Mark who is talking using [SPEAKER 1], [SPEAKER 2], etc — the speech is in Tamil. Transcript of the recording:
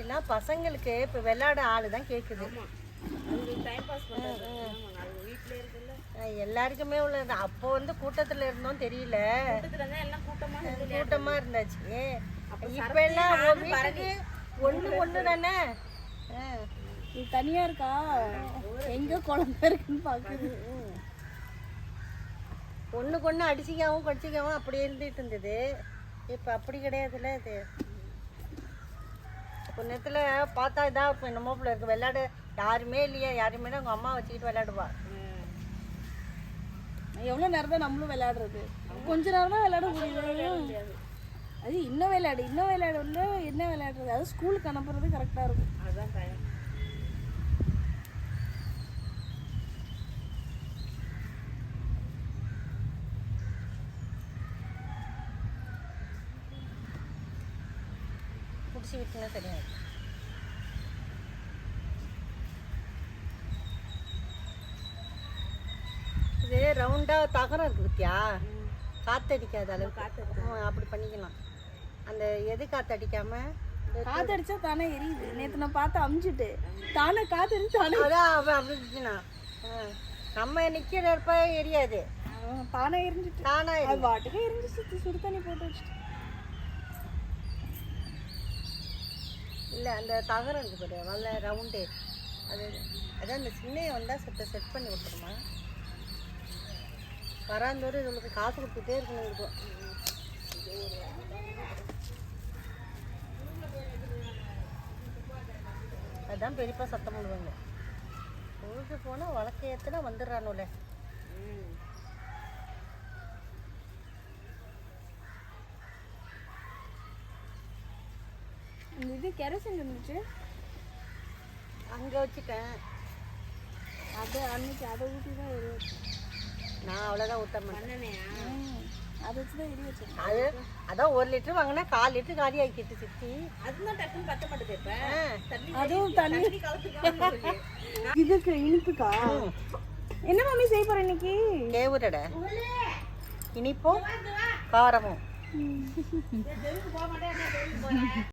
[SPEAKER 1] எல்லாம் பசங்களுக்கு இப்போ விளையாட ஆள் தான் கேட்குது.
[SPEAKER 2] டைம் பாஸ் பண்ணுறது வீட்டில் இருக்குல்ல.
[SPEAKER 1] எல்லாருக்குமே உள்ளது. அப்போ வந்து கூட்டத்தில் இருந்தோம் தெரியல,
[SPEAKER 2] எல்லாம்
[SPEAKER 1] கூட்டமாக இருந்துச்சு. இப்போ எல்லாம் வீட்டுக்கு ஒன்று தானே.
[SPEAKER 3] நீ தனியாக இருக்கா, எங்கே குழந்தை இருக்குன்னு பார்க்குது.
[SPEAKER 1] ஒன்றுக்கு ஒன்று அடிச்சிக்காவும் கடிச்சிக்காவும் அப்படியே இருந்துகிட்டு இருந்தது. இப்போ அப்படி கிடையாதுல்ல. இது இப்போ நேரத்தில் பார்த்தா இதாக இப்போ என்னமோ போல இருக்குது. விளையாட யாருமே இல்லையா, யாருமே அவங்க அம்மா வச்சுக்கிட்டு விளையாடுவா.
[SPEAKER 3] எவ்வளோ நேரம் தான் நம்மளும் விளையாடுறது, கொஞ்ச நேரம் தான் விளையாட முடியாது. அது இன்னும் விளையாடு என்ன விளையாடுறது, அது ஸ்கூலுக்கு அனுப்புறது கரெக்டாக இருக்கும்.
[SPEAKER 2] அதுதான் டைம்.
[SPEAKER 1] பிடிச்சி விட்டுனா தெரியாது. இது ரவுண்டாக தகரம் இருக்குது பத்தியா, காற்றடிக்காத அளவுக்கு அப்படி பண்ணிக்கலாம். அந்த எது காற்றடிக்காமல்
[SPEAKER 3] காற்றடிச்சா தானே எரியுது. நேற்று நான் பார்த்து அமுச்சிட்டு தானே காற்றடிச்சு தானே
[SPEAKER 1] அதான் அப்படி இருந்துச்சுண்ணா. நம்ம நிற்கிறப்ப எரியாது,
[SPEAKER 3] தானே எரிஞ்சிட்டு
[SPEAKER 1] தானா
[SPEAKER 3] அது பாட்டுக்கு எரிஞ்சு சுடு தண்ணி போட்டு வச்சுட்டு.
[SPEAKER 1] இல்லை அந்த தகரம் இருக்குது பாரு, நல்ல ரவுண்டு. அதான் அந்த சின்னையை வந்தால் செட் பண்ணி விட்டுருமா. வராந்தோறும் இதுங்களுக்கு காசு கொடுத்துட்டே இருக்கணும். இருக்கும் அதுதான் பெரியப்பா சத்தம் போடுவாங்க. பொழுது போனால் வழக்க ஏற்றுனா வந்துடுறானுல.
[SPEAKER 3] இது கெரோசின் இருந்துச்சு,
[SPEAKER 1] அங்கே வச்சுட்டேன்.
[SPEAKER 3] அதை அன்னைக்கு அதை ஊற்றி தான் எரி வச்சேன்.
[SPEAKER 1] நான் அவ்வளோதான் ஊற்ற மாட்டேன்.
[SPEAKER 3] அதை வச்சு தான் எரி வச்சேன்.
[SPEAKER 1] அது அதான் 1 லிட்டர் வாங்கினா 1/4 லிட்டர் காலி ஆக்கிட்டு சித்தி.
[SPEAKER 2] அதுதான் டக்குன்னு பத்த மாட்டேது. இப்போ
[SPEAKER 3] அதுவும் தண்ணி இதுக்கு இனிப்புக்கா என்ன மம்மி செய்ய போற இன்னைக்கு?
[SPEAKER 1] கேவுரடை இனிப்பும் காரமும்.